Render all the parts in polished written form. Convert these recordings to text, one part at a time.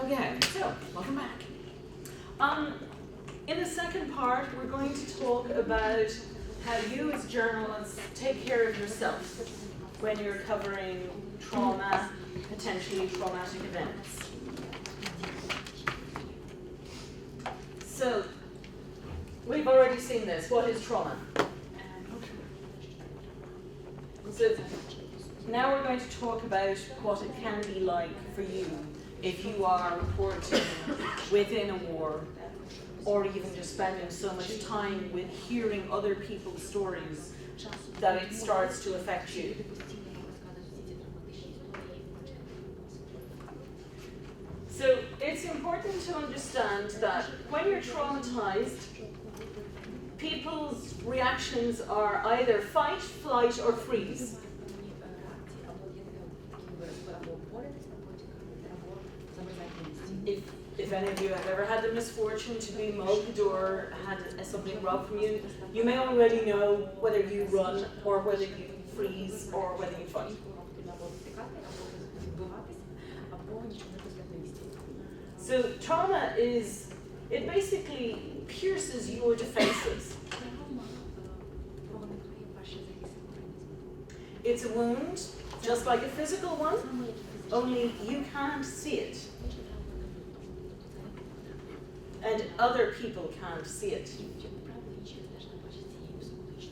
Okay, so welcome back. In the second part, we're going to talk about how you as journalists take care of yourself when you're covering trauma, potentially traumatic events. So, we've already seen this. What is trauma? So, now we're going to talk about what it can be like for you if you are reporting within a war, or even just spending so much time with hearing other people's stories that it starts to affect you. So it's important to understand that when you're traumatized, people's reactions are either fight, flight, or freeze. If any of you have ever had the misfortune to be mugged or had something robbed from you, you may already know whether you run or whether you freeze or whether you fight. So trauma it basically pierces your defenses. It's a wound, just like a physical one, only you can't see it. And other people can't see it.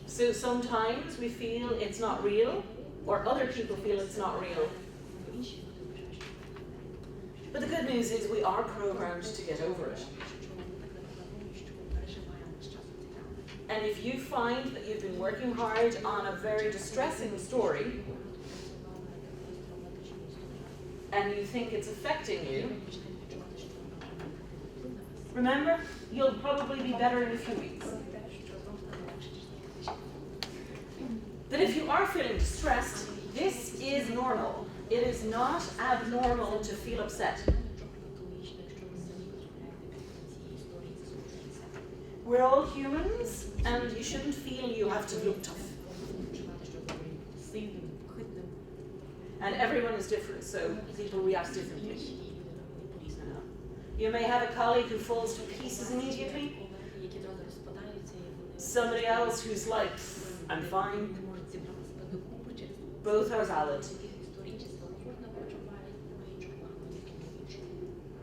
So sometimes we feel it's not real, or other people feel it's not real. But the good news is we are programmed to get over it. And if you find that you've been working hard on a very distressing story, and you think it's affecting you, remember, you'll probably be better in a few weeks. But if you are feeling distressed, this is normal. It is not abnormal to feel upset. We're all humans, and you shouldn't feel you have to look tough. And everyone is different, so people react differently. You may have a colleague who falls to pieces immediately. Somebody else who's like, I'm fine. Both are valid.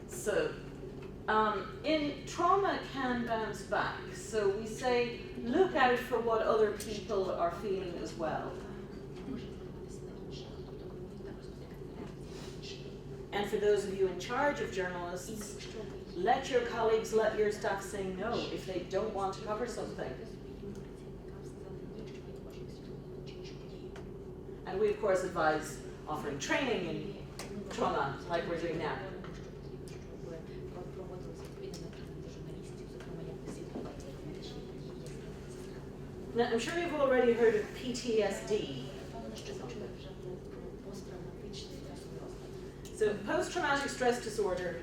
So, in trauma can bounce back. So we say, look out for what other people are feeling as well. And for those of you in charge of journalists, let your colleagues, let your staff say no if they don't want to cover something. And we, of course, advise offering training in trauma like we're doing now. Now, I'm sure you've already heard of PTSD. So post-traumatic stress disorder,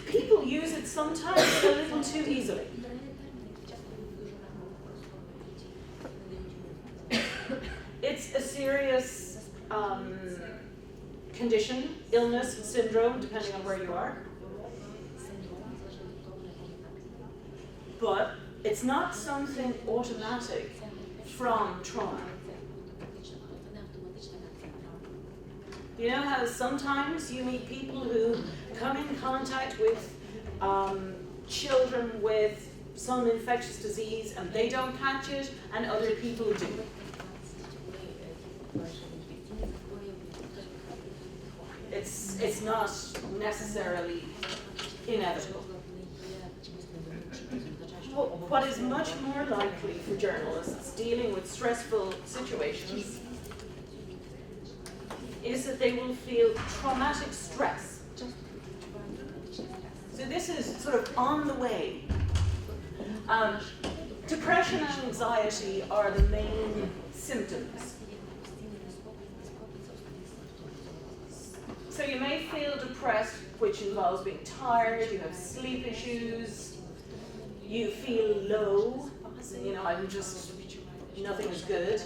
people use it sometimes a little too easily. It's a serious condition, illness, syndrome, depending on where you are. But it's not something automatic from trauma. You know how sometimes you meet people who come in contact with children with some infectious disease and they don't catch it and other people do. It's not necessarily inevitable. What is much more likely for journalists dealing with stressful situations is that they will feel traumatic stress. So this is sort of on the way. Depression and anxiety are the main symptoms. So you may feel depressed, which involves being tired, you have sleep issues, you feel low, nothing is good.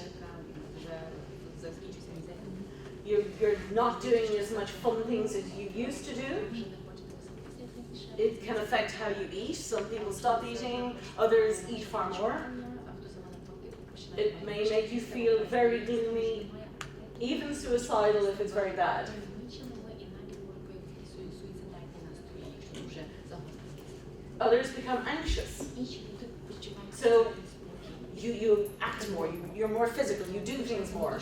you're not doing as much fun things as you used to do. It can affect how you eat. Some people stop eating, others eat far more. It may make you feel very gloomy, even suicidal if it's very bad. Others become anxious. So you act more, you're more physical, you do things more,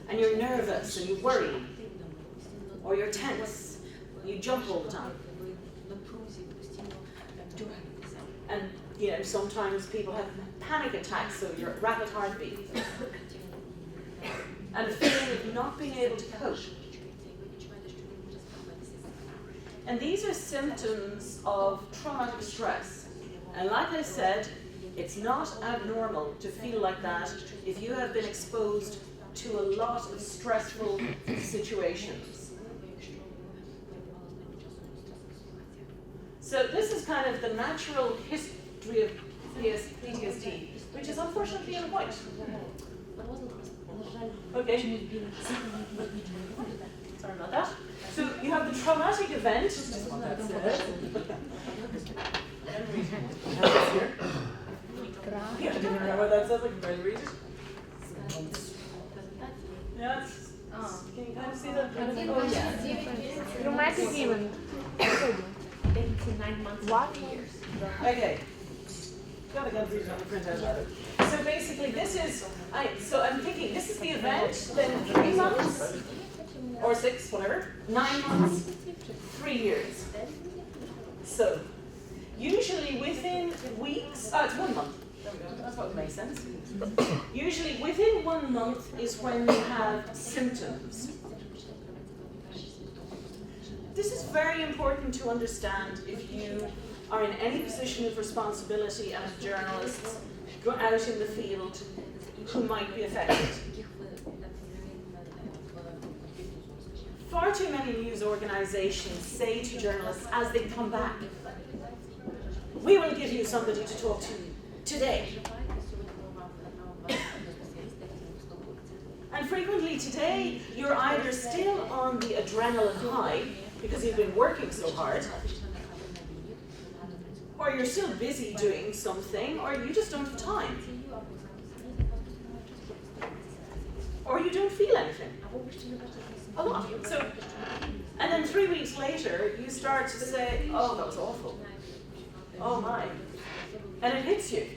and you're nervous and you worry, or you're tense, you jump all the time. And you know, sometimes people have panic attacks, so you're at rapid heartbeat. And a feeling of not being able to cope. And these are symptoms of traumatic stress. And like I said, it's not abnormal to feel like that if you have been exposed to a lot of stressful situations. So this is kind of the natural history of PTSD, which is unfortunately in white. Okay. Sorry about that. So you have the traumatic event. Yeah, I don't know what that says. I can barely read it. Yeah, can you kind of see that? Oh, yeah. Traumatic event. 9 months. What? Okay. Gotta read it on the printout. So basically, this is. So I'm thinking this is the event. Then 3 months, or 6, whatever. 9 months, 3 years. So usually within weeks. Oh, it's 1 month. There we go. That's what makes sense. Usually within 1 month is when you have symptoms. This is very important to understand if you are in any position of responsibility as journalists go out in the field who might be affected. Far too many news organizations say to journalists as they come back, "We will give you somebody to talk to today." And frequently today, you're either still on the adrenaline high because you've been working so hard, or you're still busy doing something, or you just don't have time. Or you don't feel anything. A lot. So, and then 3 weeks later, you start to say, "Oh, that was awful. Oh my." And it hits you.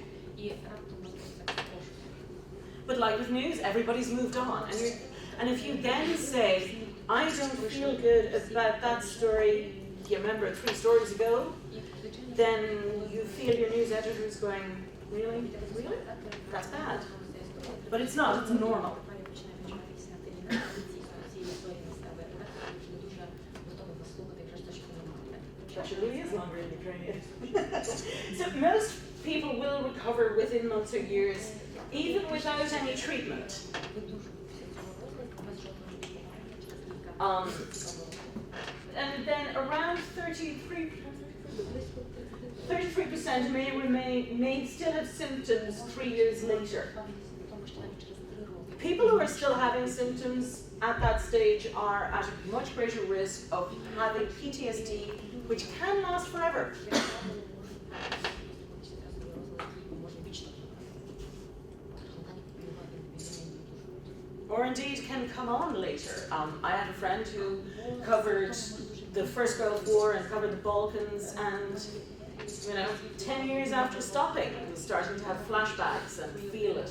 But like with news, everybody's moved on. And if you then say, "I don't feel good about that story, do you remember 3 stories ago?" then you feel your news editor's going, "Really? Really? That's bad." But it's not, it's normal. That really is longer in Ukrainian. So most people will recover within months or years, even without any treatment. And then around 33% may still have symptoms 3 years later. People who are still having symptoms at that stage are at a much greater risk of having PTSD, which can last forever. Or indeed can come on later. I had a friend who covered the First Gulf War and covered the Balkans, and 10 years after stopping, he was starting to have flashbacks and feel it.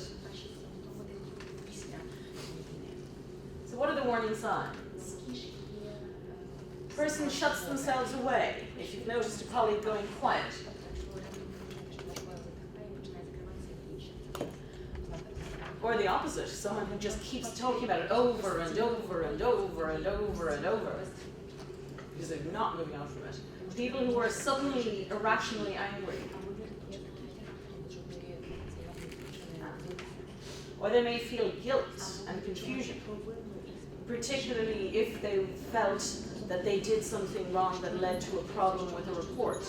So what are the warning signs? Person shuts themselves away. If you've noticed a colleague going quiet. Or the opposite, someone who just keeps talking about it over and over and over and over and over, because they're not moving on from it. People who are suddenly irrationally angry. Or they may feel guilt and confusion, particularly if they felt that they did something wrong that led to a problem with a report.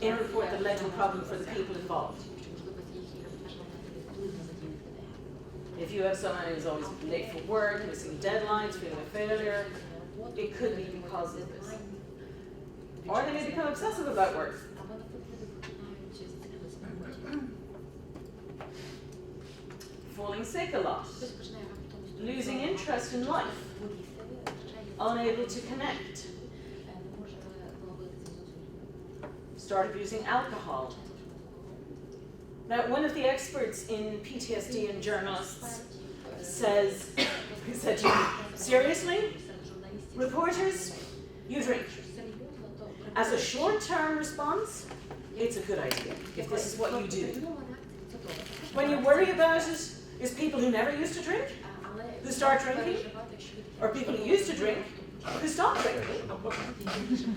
In a report that led to a problem for the people involved. If you have someone who's always late for work, missing deadlines, feeling a failure, it could be because of this. Or they may become obsessive about work. Falling sick a lot, losing interest in life, unable to connect, start abusing alcohol. Now, one of the experts in PTSD and journalists says, he said to me, seriously, reporters, you drink. As a short-term response, it's a good idea, if this is what you do. When you worry about it, is people who never used to drink, who start drinking, or people who used to drink, who stop drinking,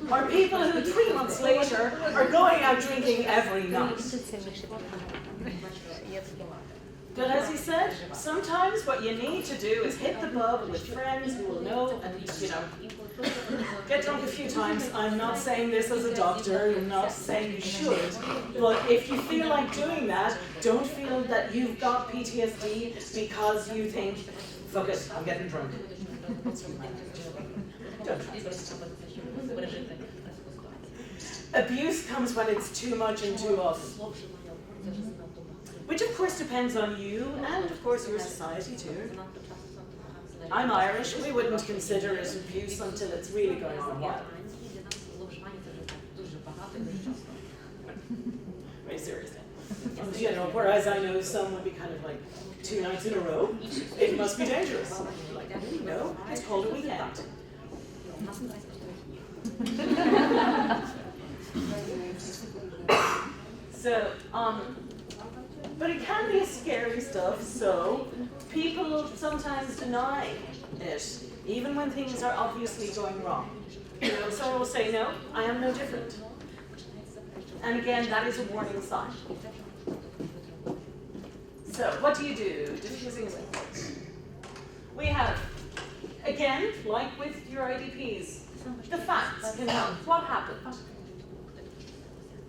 or people who 3 months later are going out drinking every night. But as he said, sometimes what you need to do is hit the pub with friends who will know and, get drunk a few times. I'm not saying this as a doctor, I'm not saying you should, but if you feel like doing that, don't feel that you've got PTSD because you think, fuck it, I'm getting drunk. Don't try this. Abuse comes when it's too much and too often. Which of course depends on you and of course your society too. I'm Irish, we wouldn't consider it abuse until it's really going on wild. Very seriously. Whereas I know some would be kind of like 2 nights in a row, it must be dangerous. Like, no, it's called a weekend. So, but it can be scary stuff, so people sometimes deny it, even when things are obviously going wrong. Someone will say, no, I am no different. And again, that is a warning sign. So, what do you do? Diffusing is important. We have, again, like with your IDPs, the facts can help. What happened?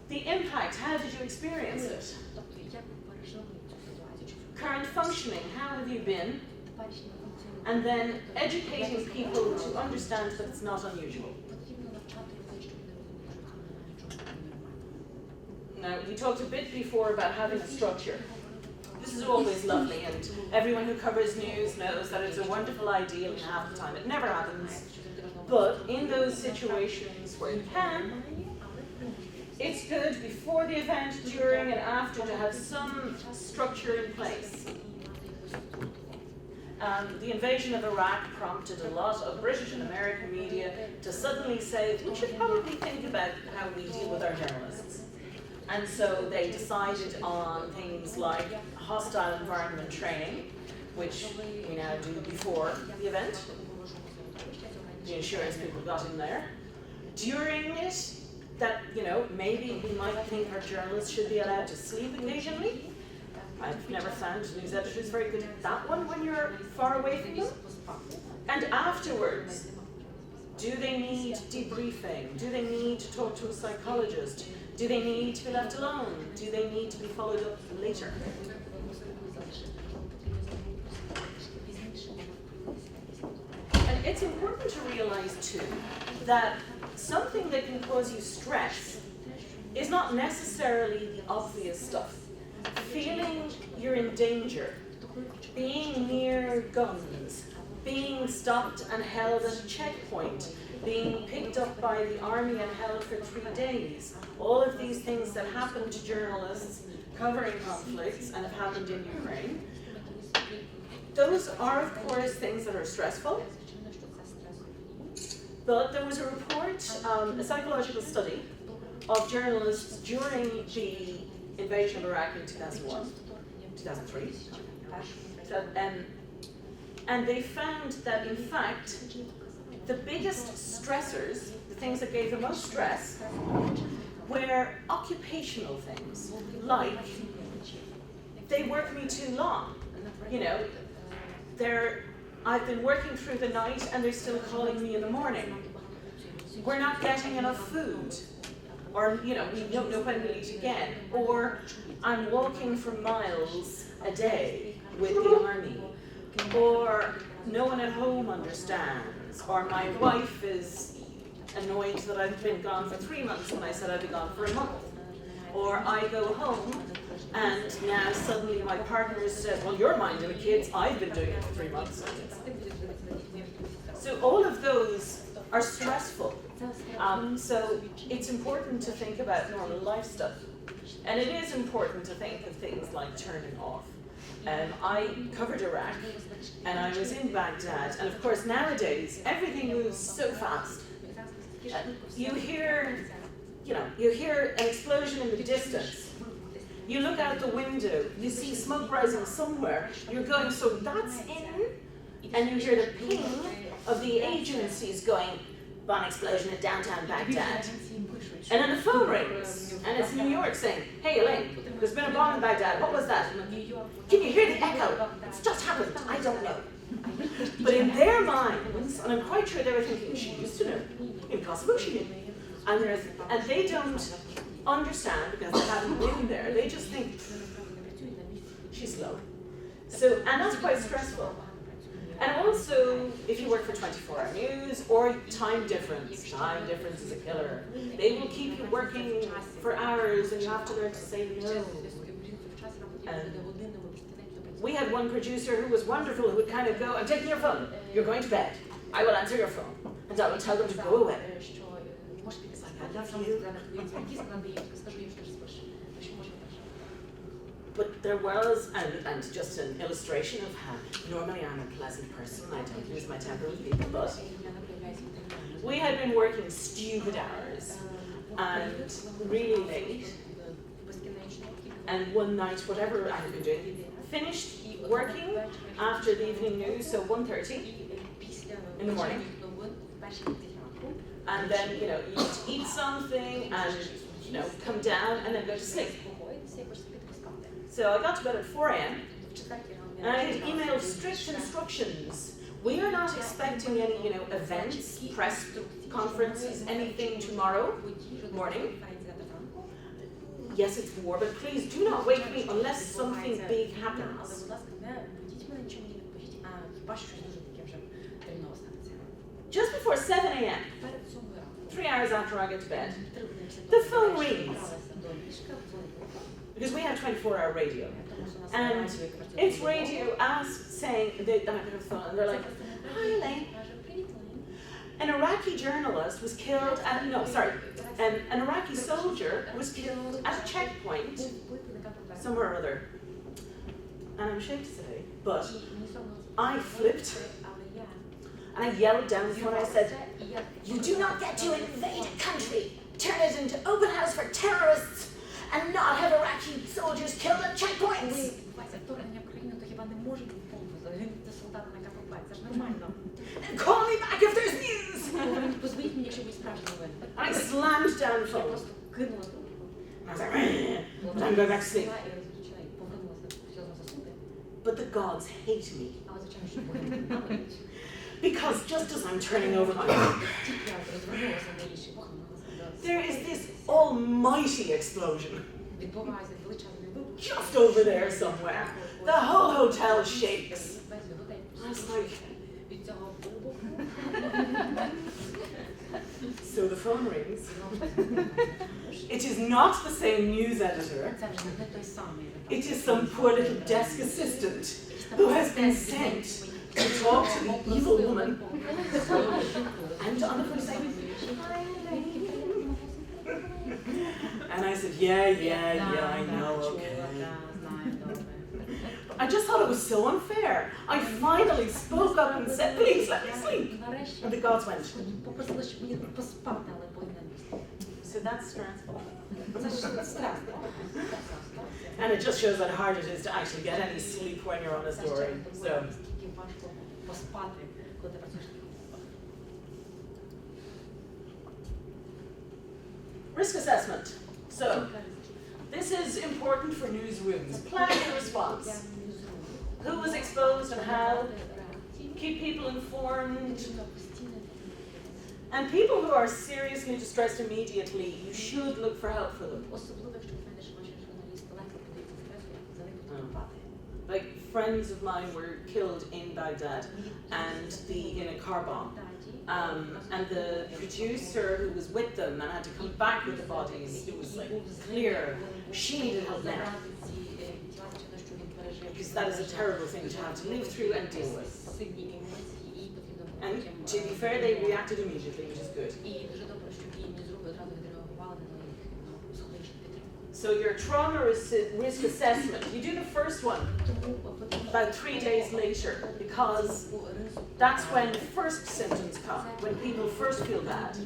The impact, how did you experience it? Current functioning, how have you been? And then educating people to understand that it's not unusual. Now, we talked a bit before about having a structure. This is always lovely, and everyone who covers news knows that it's a wonderful ideal and half the time it never happens. But in those situations where you can, it's good before the event, during, and after to have some structure in place. The invasion of Iraq prompted a lot of British and American media to suddenly say, we should probably think about how we deal with our journalists. And so they decided on things like hostile environment training, which we now do before the event. The insurance people got in there. During it, that, maybe we might think our journalists should be allowed to sleep occasionally. I've never found news editors very good at that one when you're far away from them. And afterwards, do they need debriefing? Do they need to talk to a psychologist? Do they need to be left alone? Do they need to be followed up later? And it's important to realize too that something that can cause you stress is not necessarily the obvious stuff. Feeling you're in danger, being near guns, being stopped and held at a checkpoint, being picked up by the army and held for 3 days, all of these things that happen to journalists covering conflicts and have happened in Ukraine, those are of course things that are stressful. But there was a report, a psychological study of journalists during the invasion of Iraq in 2001, 2003, and they found that in fact the biggest stressors, the things that gave the most stress, were occupational things, like they work me too long. I've been working through the night and they're still calling me in the morning. We're not getting enough food. Or, we don't know when we'll eat again. Or I'm walking for miles a day with the army, or no one at home understands, or my wife is annoyed that I've been gone for 3 months when I said I'd be gone for a month, or I go home and now suddenly my partner says, well, you're minding the kids, I've been doing it for 3 months. So all of those are stressful. So it's important to think about normal life stuff. And it is important to think of things like turning off. I covered Iraq, and I was in Baghdad, and of course nowadays everything moves so fast. You hear an explosion in the distance. You look out the window, you see smoke rising somewhere, you're going, so that's in, and you hear the ping of the agencies going, bomb explosion in downtown Baghdad. And then the phone rings, and it's New York saying, hey Elaine, there's been a bomb in Baghdad, what was that? Can you hear the echo? It's just happened, I don't know. But in their minds, and I'm quite sure they were thinking, she used to know, impossible she knew. And they don't understand, because they haven't been there, they just think, she's slow. So, and that's quite stressful. And also, if you work for 24-hour news or time difference is a killer. They will keep you working for hours and you have to learn to say no. We had one producer who was wonderful, who would kind of go, I'm taking your phone, you're going to bed, I will answer your phone, and I will tell them to go away. It's like, I love you. But there was, and just an illustration of how normally I'm a pleasant person, I don't lose my temper with people, but we had been working stupid hours and really late, and one night, whatever I had been doing, finished working after the evening news, so 1:30 in the morning, and then you eat something and come down and then go to sleep. So I got to bed at 4 a.m. and I had emailed strict instructions. We are not expecting any, events, press conferences, anything tomorrow morning. Yes, it's war, but please do not wake me unless something big happens. Just before 7 a.m., 3 hours after I get to bed, the phone rings. Because we have 24-hour radio, and it's radio saying, and they're like, hi Elaine, an Iraqi journalist was killed an Iraqi soldier was killed at a checkpoint somewhere or other. And I'm ashamed to say, but I flipped, and I yelled down the phone, I said, you do not get to invade a country, turn it into open house for terrorists, and not have Iraqi soldiers killed at checkpoints. And call me back if there's news. I slammed down the phone. I was like, I'm going back to sleep. But the gods hate me. Because just as I'm turning over my back, there is this almighty explosion. Just over there somewhere. The whole hotel shakes. I was like... So the phone rings. It is not the same news editor. It is some poor little desk assistant who has been sent to talk to the evil woman. And on the phone saying, hi, Elaine. And I said, yeah, I know, okay. I just thought it was so unfair. I finally spoke up and said, please let me sleep. And the gods went. So that's stressful. And it just shows how hard it is to actually get any sleep when you're on a story. So. Risk assessment. So, this is important for newsrooms. Plan your response. Who was exposed and how. Keep people informed. And people who are seriously distressed immediately, you should look for help for them. Like friends of mine were killed in Baghdad and in a car bomb. And the producer who was with them and had to come back with the bodies, it was like clear she needed help now. Because that is a terrible thing to have to live through and deal with. And to be fair, they reacted immediately, which is good. So your trauma risk assessment, you do the first one about 3 days later, because that's when the first symptoms come, when people first feel bad.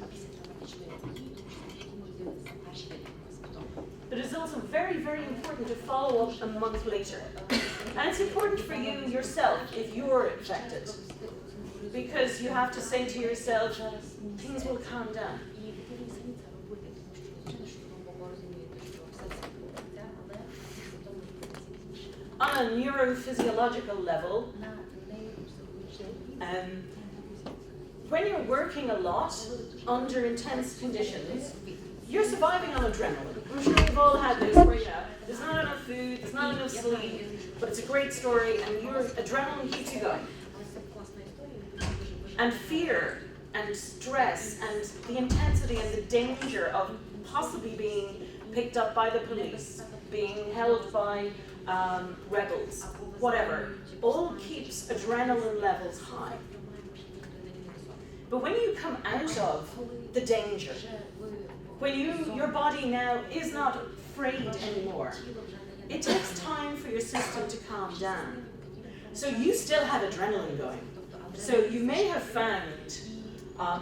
But it's also very, very important to follow up a month later. And it's important for you yourself if you're affected, because you have to say to yourself, things will calm down. On a neurophysiological level, when you're working a lot under intense conditions, you're surviving on adrenaline. I'm sure we've all had this where there's not enough food, there's not enough sleep, but it's a great story and your adrenaline keeps you going. And fear and stress and the intensity and the danger of possibly being picked up by the police, being held by rebels, whatever, all keeps adrenaline levels high. But when you come out of the danger, when your body now is not afraid anymore, it takes time for your system to calm down. So you still have adrenaline going. So you may have found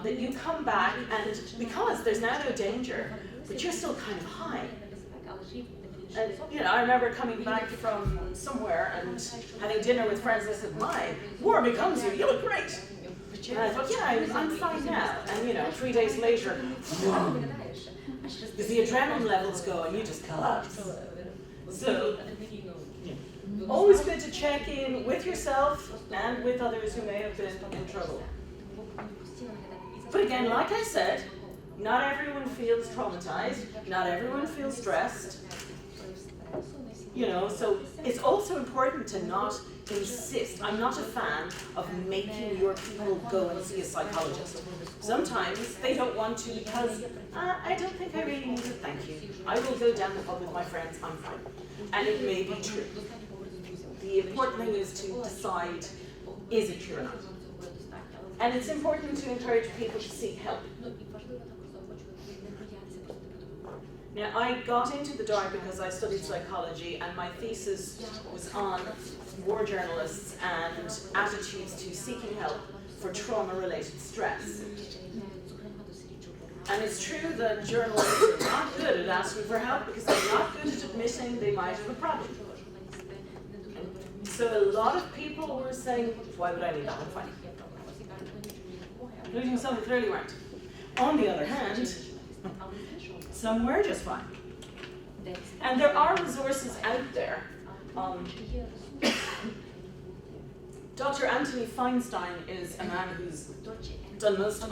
that you come back and because there's now no danger, but you're still kind of high. And I remember coming back from somewhere and having dinner with friends and I said, my, war becomes you look great. And I thought, yeah, I'm fine now. And 3 days later, as the adrenaline levels go and you just collapse. So, always good to check in with yourself and with others who may have been in trouble. But again, like I said, not everyone feels traumatized, not everyone feels stressed. So it's also important to not insist. I'm not a fan of making your people go and see a psychologist. Sometimes they don't want to because, I don't think I really need it, thank you. I will go down the pub with my friends, I'm fine. And it may be true. The important thing is to decide, is it true or not? And it's important to encourage people to seek help. Now, I got into the dark because I studied psychology and my thesis was on war journalists and attitudes to seeking help for trauma-related stress. And it's true that journalists are not good at asking for help because they're not good at admitting they might have a problem. So a lot of people were saying, why would I need that? I'm fine. Including some who clearly weren't. On the other hand, some were just fine. And there are resources out there. Dr. Anthony Feinstein is a man who's done most of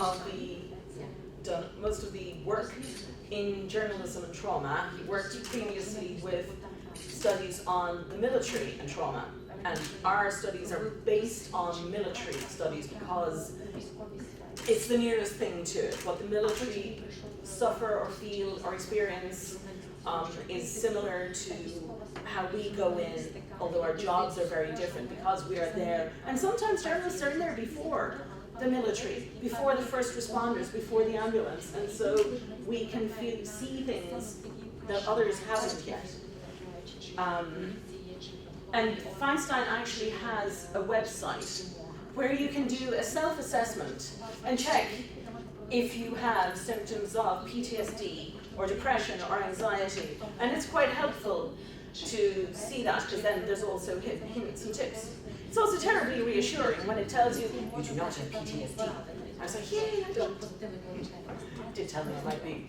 the work in journalism and trauma. He worked previously with studies on the military and trauma. And our studies are based on military studies because it's the nearest thing to it. What the military suffer or feel or experience is similar to how we go in, although our jobs are very different because we are there. And sometimes journalists are in there before the military, before the first responders, before the ambulance. And so we can see things that others haven't yet. And Feinstein actually has a website where you can do a self-assessment and check if you have symptoms of PTSD or depression or anxiety. And it's quite helpful to see that because then there's also hints and tips. It's also terribly reassuring when it tells you, you do not have PTSD. I was like, yay, I don't. It did tell me I might be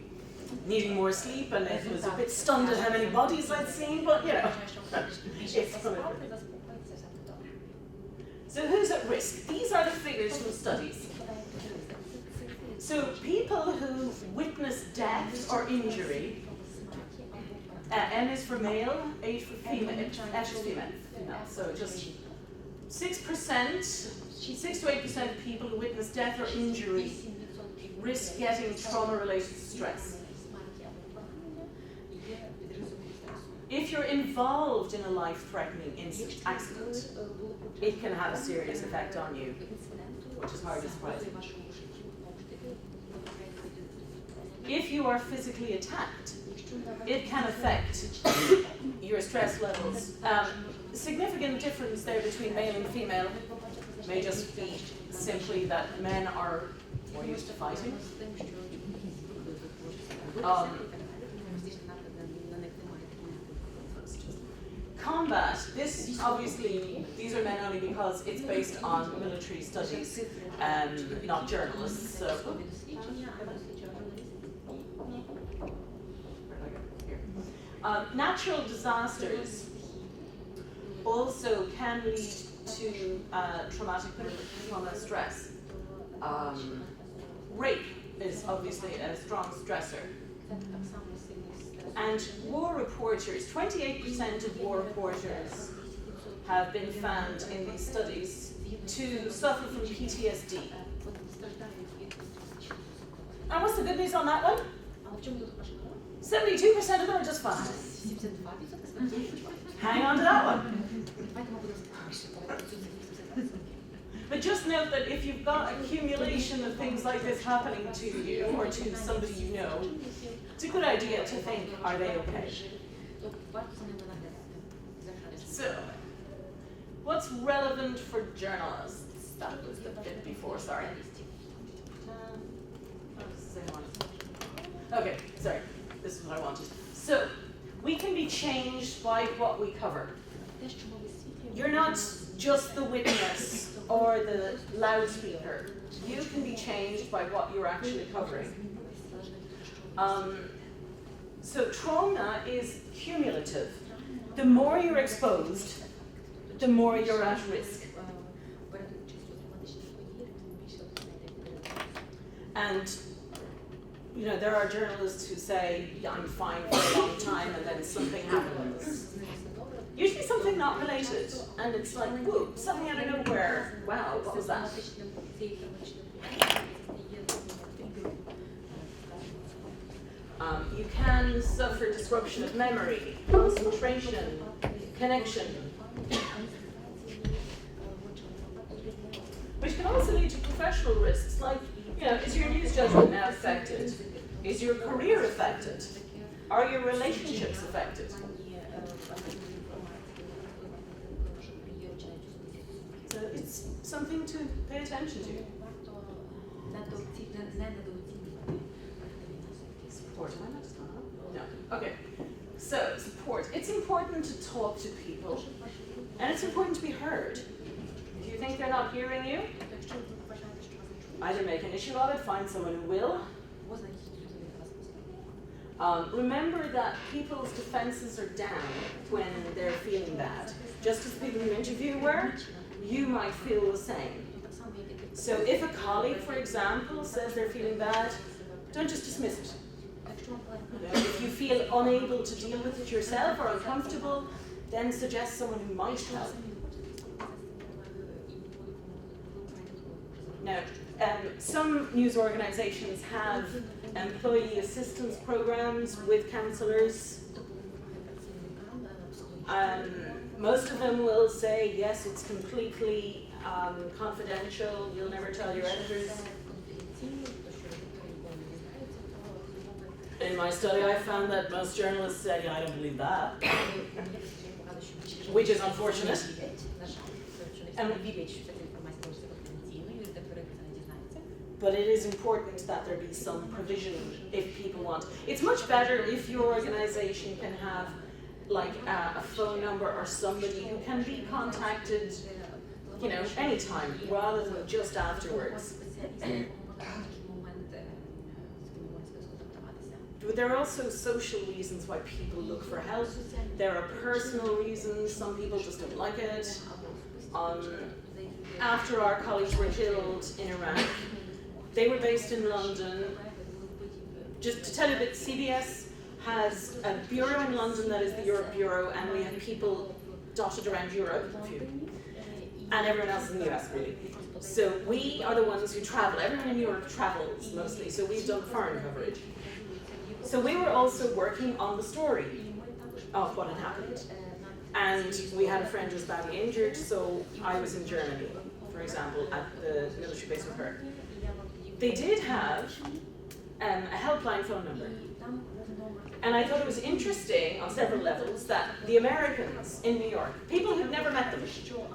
needing more sleep and it was a bit stunned at how many bodies I'd seen, but it's fun. So who's at risk? These are the figures from studies. So people who witness death or injury, M is for male, H for female, F is female. So just 6%, 6 to 8% of people who witness death or injury risk getting trauma-related stress. If you're involved in a life-threatening accident, it can have a serious effect on you, which is hardly surprising. If you are physically attacked, it can affect your stress levels. Significant difference there between male and female may just be simply that men are more used to fighting. Combat, this obviously, these are men only because it's based on military studies, not journalists. So. Natural disasters also can lead to traumatic trauma stress. Rape is obviously a strong stressor. And war reporters, 28% of war reporters have been found in these studies to suffer from PTSD. And what's the good news on that one? 72% of them are just fine. Hang on to that one. But just note that if you've got accumulation of things like this happening to you or to somebody you know, it's a good idea to think, are they okay? So, what's relevant for journalists? That was the bit before, sorry. Okay, sorry. This is what I wanted. So, we can be changed by what we cover. You're not just the witness or the loudspeaker. You can be changed by what you're actually covering. So trauma is cumulative. The more you're exposed, the more you're at risk. And you know, there are journalists who say, yeah, I'm fine for a long time, and then something happens. Usually something not related, and it's like, whoa, something out of nowhere. Wow, what was that? You can suffer disruption of memory, concentration, connection, which can also lead to professional risks, like, you know, is your news judgment now affected? Is your career affected? Are your relationships affected? So it's something to pay attention to. Support. Am I not just going on? No. Okay. So support. It's important to talk to people, and it's important to be heard. If you think they're not hearing you, either make an issue of it, find someone who will. Remember that people's defenses are down when they're feeling bad. Just as the people you interview were, you might feel the same. So if a colleague, for example, says they're feeling bad, don't just dismiss it. If you feel unable to deal with it yourself or uncomfortable, then suggest someone who might help. Now, some news organizations have employee assistance programs with counselors. Most of them will say, yes, it's completely confidential, you'll never tell your editors. In my study, I found that most journalists said, yeah, I don't believe that, which is unfortunate. But it is important that there be some provision if people want. It's much better if your organization can have like a phone number or somebody who can be contacted, you know, anytime rather than just afterwards. There are also social reasons why people look for help. There are personal reasons. Some people just don't like it. After our colleagues were killed in Iraq, they were based in London. Just to tell you a bit, CBS has a bureau in London that is the Europe Bureau, and we have people dotted around Europe, and everyone else is in the US, really. So we are the ones who travel. Everyone in Europe travels mostly, so we've done foreign coverage. So we were also working on the story of what had happened. And we had a friend who was badly injured, so I was in Germany, for example, at the military base with her. They did have a helpline phone number. And I thought it was interesting on several levels that the Americans in New York, people who'd never met them,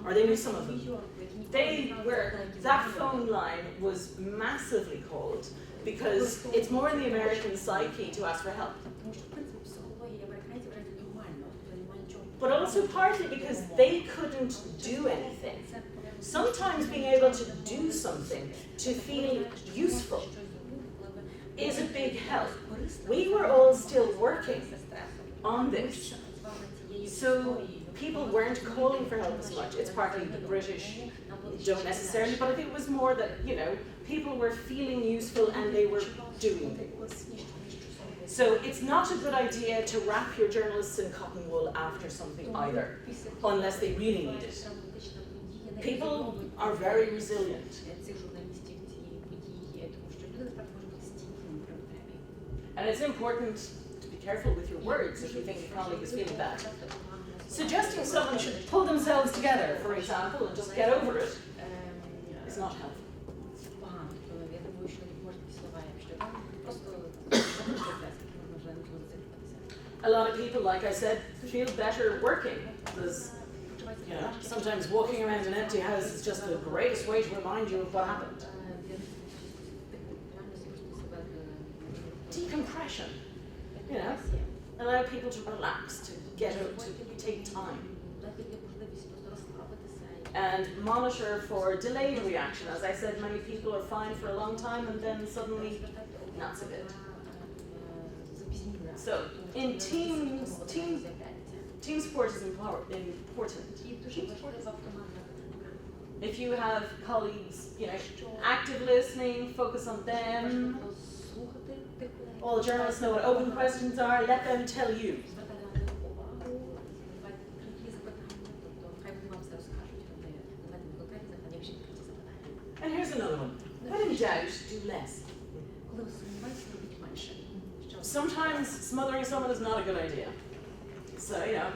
or they knew some of them, that phone line was massively called because it's more in the American psyche to ask for help. But also partly because they couldn't do anything. Sometimes being able to do something, to feel useful, is a big help. We were all still working on this. So people weren't calling for help as much. It's partly the British don't necessarily, but I think it was more that, you know, people were feeling useful and they were doing things. So it's not a good idea to wrap your journalists in cotton wool after something either, unless they really need it. People are very resilient. And it's important to be careful with your words if you think your colleague is feeling bad. Suggesting someone should pull themselves together, for example, and just get over it, is not helpful. A lot of people, like I said, feel better working because, you know, sometimes walking around an empty house is just the greatest way to remind you of what happened. Decompression, you know, allow people to relax, to get out, to take time. And monitor for delayed reaction. As I said, many people are fine for a long time and then suddenly not so good. So, in team support is important. If you have colleagues, you know, active listening, focus on them. All journalists know what open questions are, let them tell you. And here's another one. When in doubt, do less. Sometimes smothering someone is not a good idea. So, you know,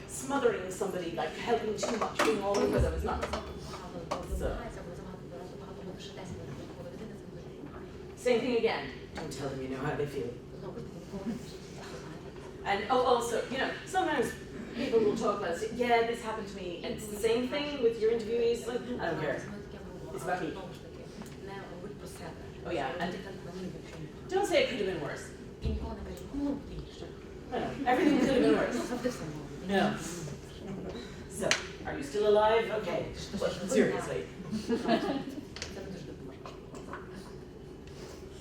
smothering somebody, like helping too much, being all over them is not. So. Same thing again. Don't tell them you know how they feel. And also, you know, sometimes people will talk about, yeah, this happened to me. And it's the same thing with your interviewees. Like, I don't care. It's about me. Oh yeah, and don't say it could have been worse. No, everything could have been worse. No. So, are you still alive? Okay, but seriously.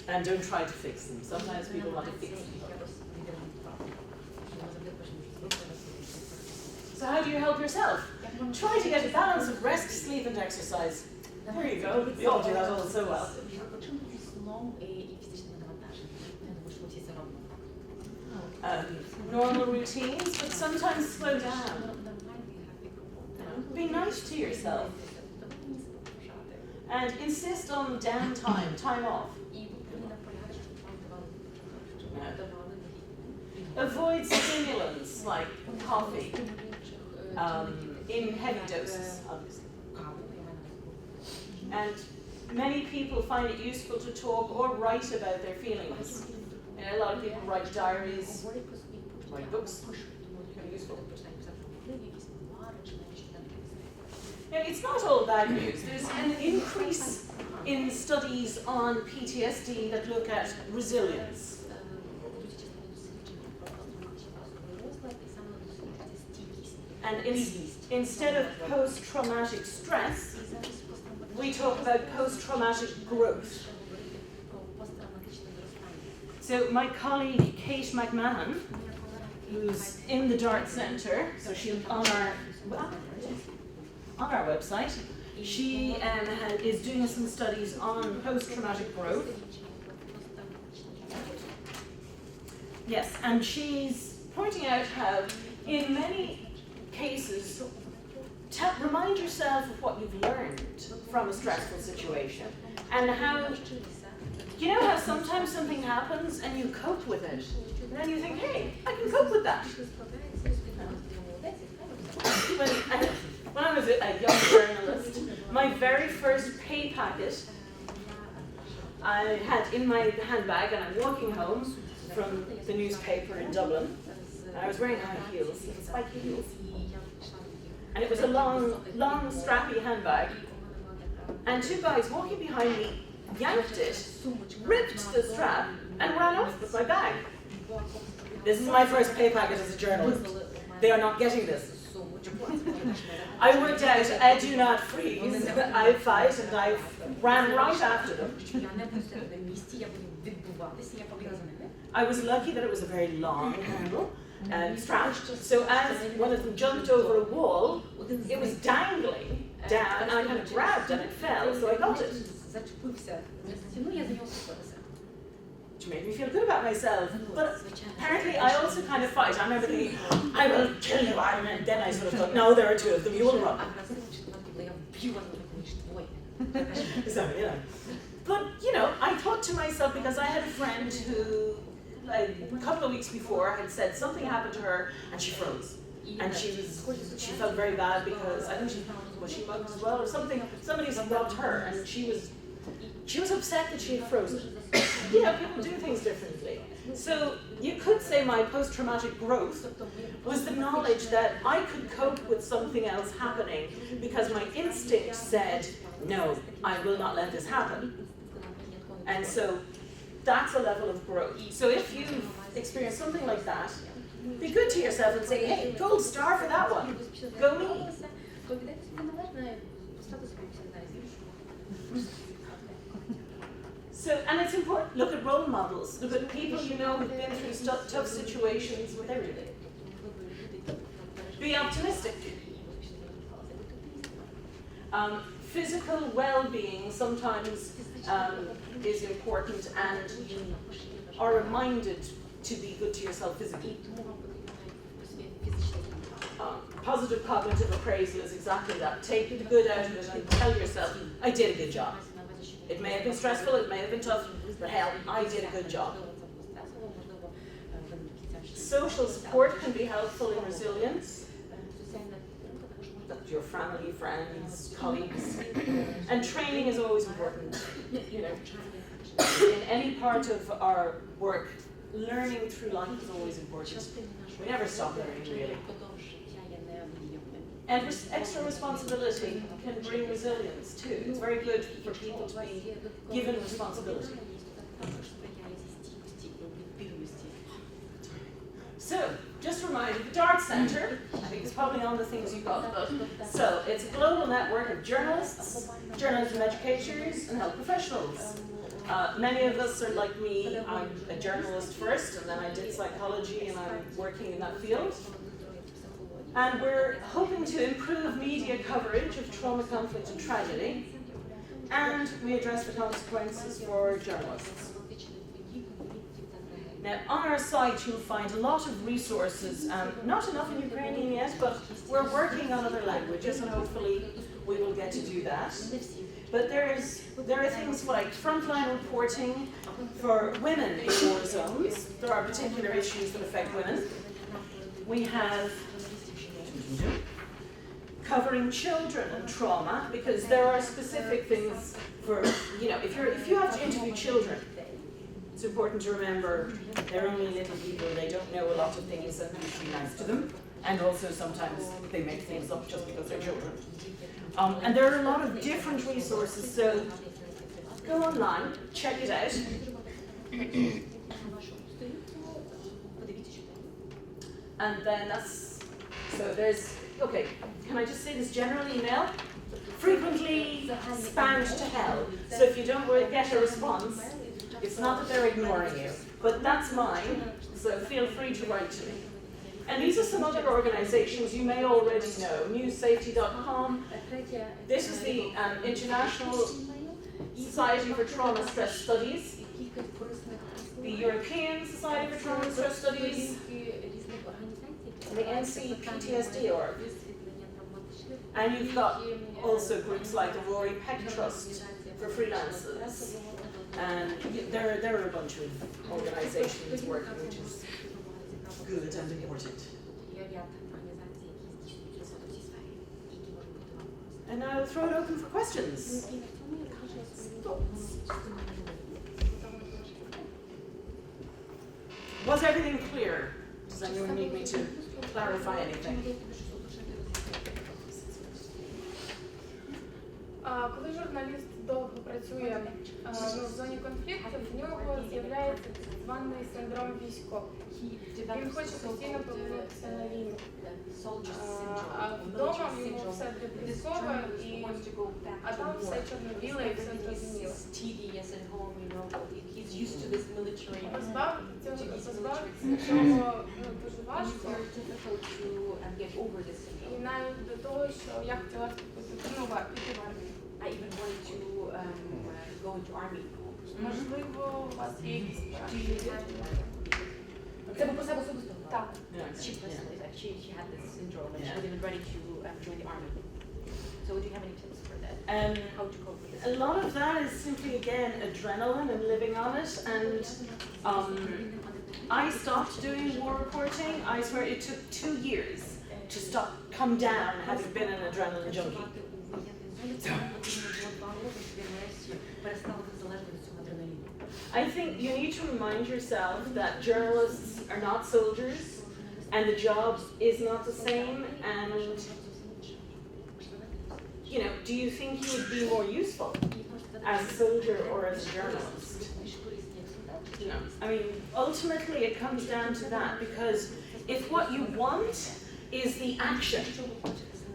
And don't try to fix them. Sometimes people want to fix people. So how do you help yourself? Try to get a balance of rest, sleep, and exercise. There you go. We all do that all so well. Normal routines, but sometimes slow down. Be nice to yourself. And insist on downtime, time off. Avoid stimulants like coffee in heavy doses, obviously. And many people find it useful to talk or write about their feelings. And a lot of people write diaries, write books. Kind of useful. Now, it's not all bad news. There's an increase in studies on PTSD that look at resilience. And instead of post-traumatic stress, we talk about post-traumatic growth. So my colleague Kate McMahon, who's in the Dart Centre, so she's on our website, she is doing some studies on post-traumatic growth. Yes, and she's pointing out how in many cases, remind yourself of what you've learned from a stressful situation and how, you know how sometimes something happens and you cope with it. And then you think, hey, I can cope with that. When I was a young journalist, my very first pay packet I had in my handbag, and I'm walking home from the newspaper in Dublin. And I was wearing high heels, spiky heels. And it was a long, strappy handbag. And two guys walking behind me yanked it, ripped the strap, and ran off with my bag. This is my first pay packet as a journalist. They are not getting this. I worked out, I do not freeze, I fight, and I ran right after them. I was lucky that it was a very long handle, strap, so as one of them jumped over a wall, it was dangling down, and I kind of grabbed and it fell, so I got it. Which made me feel good about myself. But apparently I also kind of fight. I remember thinking, I will kill you, and then I sort of thought, no, there are two of them, you will run. So, you know. But, you know, I thought to myself, because I had a friend who, like, a couple of weeks before, had said something happened to her, and she froze. And she felt very bad because, I think was she mugged as well, or something, somebody robbed her, and she was upset that she had frozen. You know, people do things differently. So you could say my post-traumatic growth was the knowledge that I could cope with something else happening because my instinct said, no, I will not let this happen. And so that's a level of growth. So if you've experienced something like that, be good to yourself and say, hey, gold star for that one. Go me. So, and it's important, look at role models, look at people you know who've been through tough situations with everything. Be optimistic. Physical well-being sometimes is important, and you are reminded to be good to yourself physically. Positive cognitive appraisal is exactly that. Take the good out of it and tell yourself, I did a good job. It may have been stressful, it may have been tough, but hell, I did a good job. Social support can be helpful in resilience. Your family, friends, colleagues. And training is always important. You know, in any part of our work, learning through life is always important. We never stop learning, really. And extra responsibility can bring resilience too. It's very good for people to be given responsibility. So, just a reminder, the Dart Centre, I think it's probably on the things you got, but so it's a global network of journalists, journalism educators, and health professionals. Many of us are like me. I'm a journalist first, and then I did psychology, and I'm working in that field. And we're hoping to improve media coverage of trauma, conflict, and tragedy, and we address the consequences for journalists. Now, on our site you'll find a lot of resources, not enough in Ukrainian yet, but we're working on other languages, and hopefully we will get to do that. But there are things like frontline reporting for women in war zones. There are particular issues that affect women. We have covering children and trauma, because there are specific things for, you know, if you have to interview children, it's important to remember they're only little people, they don't know a lot of things, and you should be nice to them. And also sometimes they make things up just because they're children. And there are a lot of different resources, so go online, check it out. And then so there's, okay, can I just say this general email? Frequently spammed to hell. So if you don't get a response, it's not that they're ignoring you, but that's mine, so feel free to write to me. And these are some other organizations you may already know. Newssafety.com. This is the International Society for Trauma Stress Studies, the European Society for Trauma Stress Studies, the NC PTSD org. And you've got also groups like the Rory Peck Trust for freelancers. And there are a bunch of organizations working, which is good and important. And now I'll throw it open for questions. Thoughts? Was everything clear? Does anyone need me to clarify anything? Коли журналіст довго працює в зоні конфлікту, в нього з'являється так званий синдром військовий. Він хоче постійно повернутися на війну. А вдома йому все депресове, а там все чорно-біле і все зрозуміло. Позбавитися цього дуже важко. І навіть до того, що я хотіла піти в армію. I even wanted to go into army. Можливо, у вас є якісь Це був посеб особисто? Так. She personally, she had this syndrome and she was even ready to join the army. So do you have any tips for that? How to cope with this? A lot of that is simply, again, adrenaline and living on it. And I stopped doing war reporting. I swear it took 2 years to come down having been an adrenaline junkie. I think you need to remind yourself that journalists are not soldiers and the job is not the same, and do you think you would be more useful as a soldier or as a journalist? No. I mean, ultimately it comes down to that, because if what you want is the action,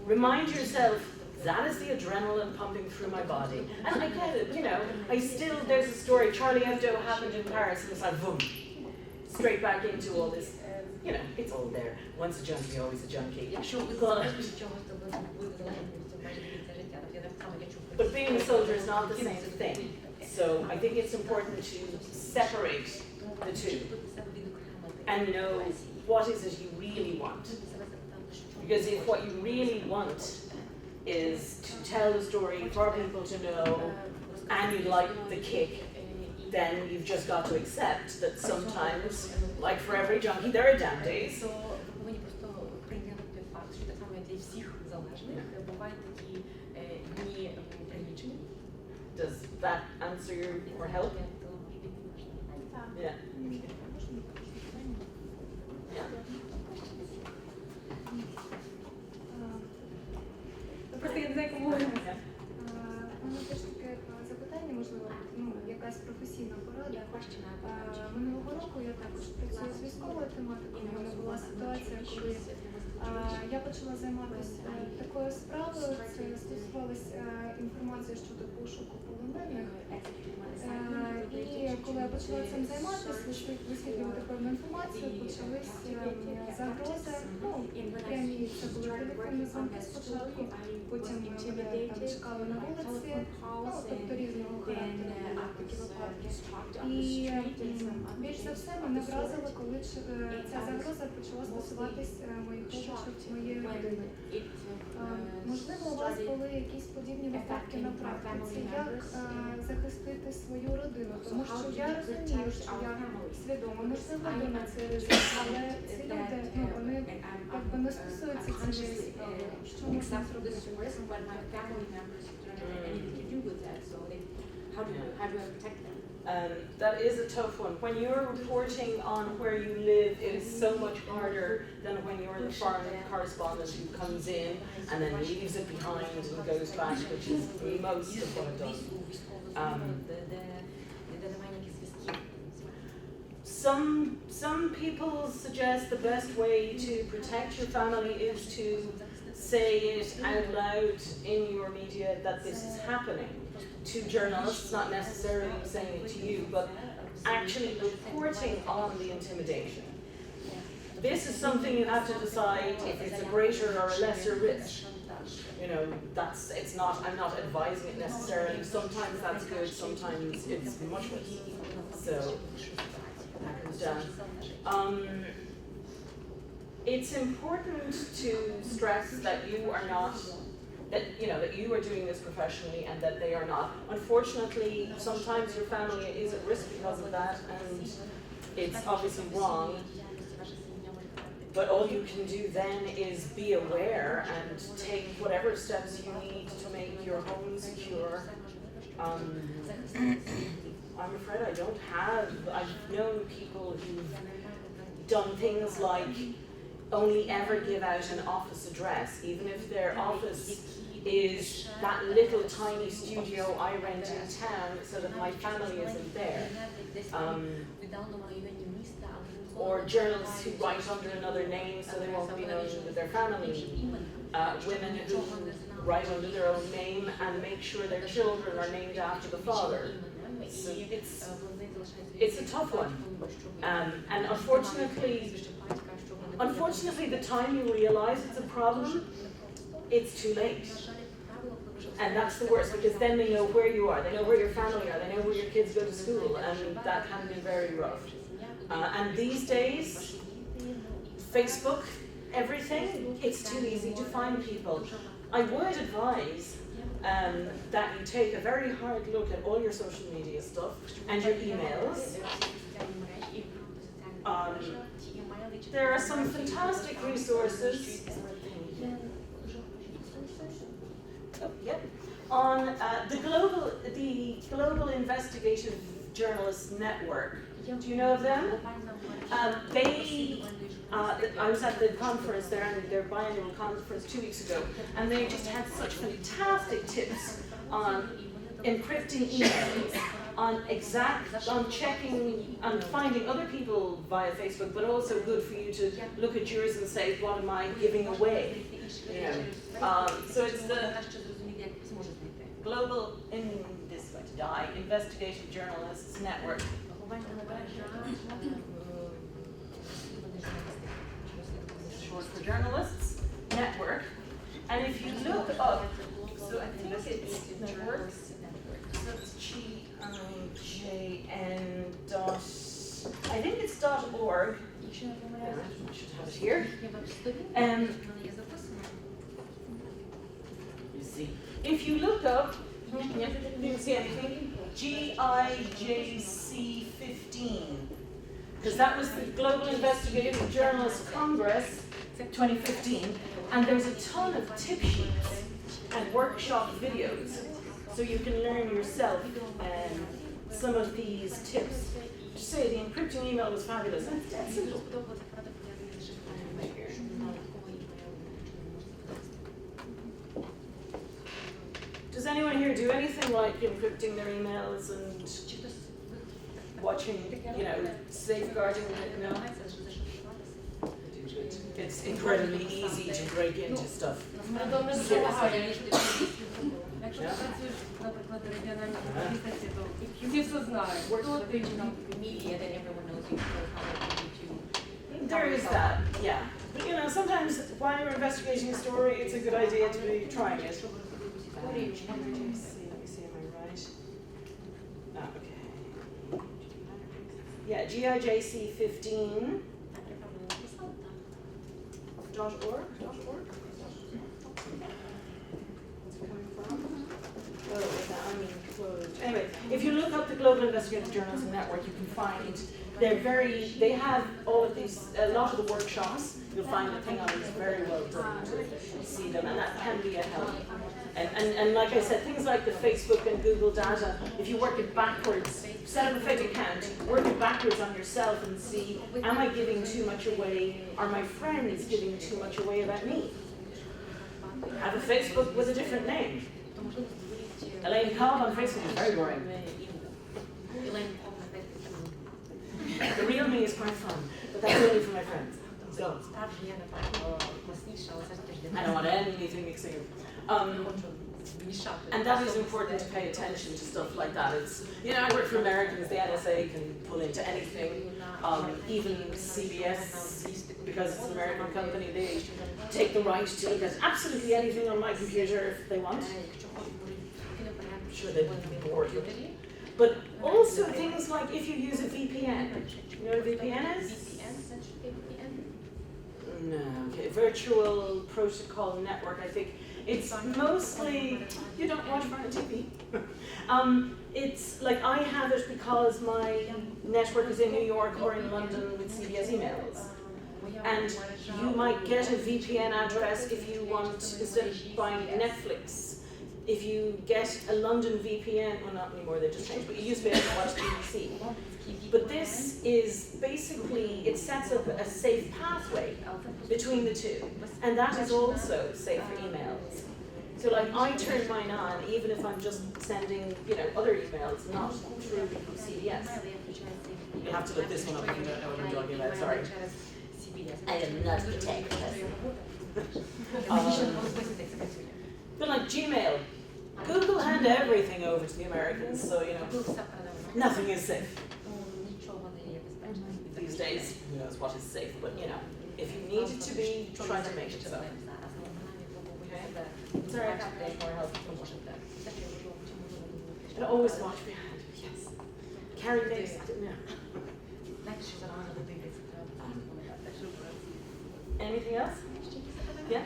remind yourself that is the adrenaline pumping through my body. And I get it, there's a story, Charlie Hebdo happened in Paris, and it's like, boom, straight back into all this, it's all there. Once a junkie, always a junkie. But being a soldier is not the same thing. So I think it's important to separate the two and know what is it you really want. Because if what you really want is to tell the story for people to know and you like the kick, then you've just got to accept that sometimes, like for every junkie, there are down days. Does that answer your or help? Yeah. Просто я не знаю, кому говорити. У мене теж таке запитання, можливо, якась професійна порада. Минулого року я також працюю з військовою тематикою. У мене була ситуація, коли я почала займатися такою справою. Це стосувалося інформації щодо пошуку полонених. І коли я почала цим займатися, висвітлювати певну інформацію, почались загрози. Прямі це були телефонні дзвінки спочатку, потім мене там чекали на вулиці, тобто різного характеру такі випадки. І більш за все мене вразило, коли ця загроза почала стосуватись моїх родичів, моєї родини. Можливо, у вас були якісь подібні випадки на практиці, як захистити свою родину, тому що я розумію, що я свідомо, можливо, йду на цей ризик, але ці люди, вони якби не стосуються цієї справи. Що можна зробити? That is a tough one. When you're reporting on where you live, it is so much harder than when you're the foreign correspondent who comes in and then leaves it behind and goes back, which is most of what I've done. Some people suggest the best way to protect your family is to say it out loud in your media that this is happening to journalists, not necessarily saying it to you, but actually reporting on the intimidation. This is something you have to decide if it's a greater or a lesser risk. I'm not advising it necessarily. Sometimes that's good, sometimes it's much worse. So that comes down. it's important to stress that you are not, that you are doing this professionally and that they are not. Unfortunately, sometimes your family is at risk because of that, and it's obviously wrong. But all you can do then is be aware and take whatever steps you need to make your home secure. I'm afraid I don't have, I've known people who've done things like only ever give out an office address, even if their office is that little tiny studio I rent in town so that my family isn't there. Or journalists who write under another name so they won't be known with their family. Women who write under their own name and make sure their children are named after the father. So it's a tough one. And unfortunately, the time you realize it's a problem, it's too late. And that's the worst, because then they know where you are, they know where your family are, they know where your kids go to school, and that can be very rough. And these days, Facebook, everything, it's too easy to find people. I would advise that you take a very hard look at all your social media stuff and your emails. There are some fantastic resources on the Global Investigative Journalists Network. Do you know of them? I was at the conference there, their biannual conference 2 weeks ago, and they just had such fantastic tips on encrypting emails, on checking, on finding other people via Facebook, but also good for you to look at yours and say, what am I giving away? So it's the Global Investigative Journalists Network. Short for Journalists Network. And if you look up, so I think it's network, so it's GIJN dot, I think it's .org. I should have it here. You see, if you look up, you can see anything, GIJC15, because that was the Global Investigative Journalists Congress 2015, and there's a ton of tip sheets and workshop videos, so you can learn yourself some of these tips. Just say the encrypting email was fabulous. That's simple. Does anyone here do anything like encrypting their emails and watching, safeguarding it? No? It's incredibly easy to break into stuff. There is that, yeah. But sometimes while you're investigating a story, it's a good idea to be trying it. Let me see, am I right? Okay. Yeah, GIJC15. .org? Anyway, if you look up the Global Investigative Journalism Network, you can find they have all of these, a lot of the workshops, you'll find the thing on it is very well done to see them, and that can be a help. And like I said, things like the Facebook and Google data, if you work it backwards, set up a fake account, work it backwards on yourself and see, am I giving too much away? Are my friends giving too much away about me? Have a Facebook with a different name. Елейн Кобб on Facebook is very boring. The real me is quite fun, but that's only for my friends. So, I don't want anything mixing up. And that is important to pay attention to stuff like that. It's, I work for Americans, the NSA can pull into anything, even CBS, because it's an American company, they take the right to look at absolutely anything on my computer if they want. I'm sure they would be bored with it. But also things like if you use a VPN. You know what a VPN is? No, okay. Virtual protocol network, I think. It's mostly, you don't watch front TV. It's like I have it because my network is in New York or in London with CBS emails. And you might get a VPN address if you want, instead of buying Netflix, if you get a London VPN, well not anymore, they just changed, but you used to be able to watch BBC. But this is basically, it sets up a safe pathway between the two. And that is also safe for emails. So like I turn mine on even if I'm just sending, other emails, not through CBS. You'll have to look this one up if you don't know what I'm talking about, sorry. I am not the tech person. But like Gmail, Google hand everything over to the Americans, so nothing is safe. These days, who knows what is safe, but if you need it to be, try to make it so. Okay? Sorry, I have to make more help from Washington. And always watch behind. Yes. Carry this. Anything else? Yeah?